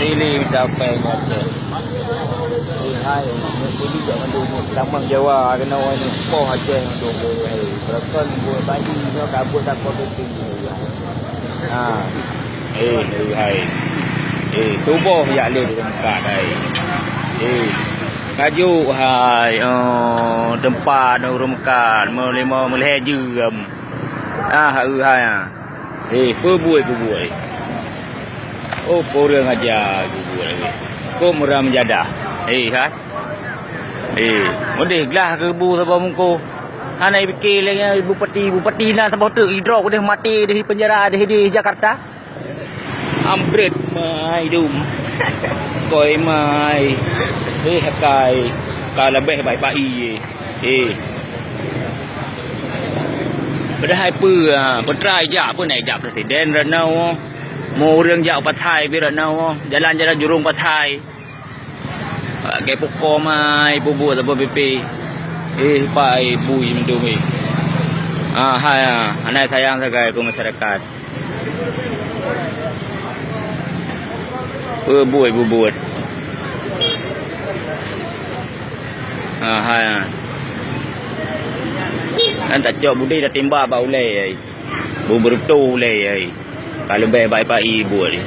Pilih sampai macam. Hai, ini jangan dulu. Tamang Jawa kena orang ni poh aja dulu. Hai, berakon buat baju ni kabut tak penting. Ha. Hai. Tubuh ya le tempat hai. Kaju hai. Tempat orang Mekah, mau meleh jam. Hai. Perbuai. Oh, porang aja perbuai. Kau murah menjadah. Hai. Mudih gelah ke bu sabah mungko. Hanai fikir lagi bupati nak sabah tu hidrok dah mati di penjara di Jakarta. Ambret mai dum. Koi mai. Hakai lebih baik-baik. Padahal petrai jak pun naik jak presiden Ranau. Mau orang jak Pathai bi Ranau. Jalan-jalan jurung Pathai. Ke pokok mai bubu apa BP. Pai bui mendung ni. Hai anai sayang sekali ke masyarakat. Buat. Hai. Kan tak cok budi dah timbak bau lei. Bubur tu lei. Kalau baik-baik buat ni.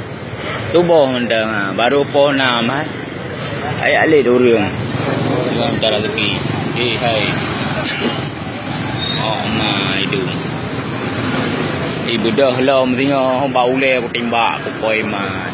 Cuba ngendang baru pon nama. Hai alih dorong. Jangan cara lagi. Hai. Oh my du. Ibu dah lah mestinya bau lei aku timbak aku koi mai.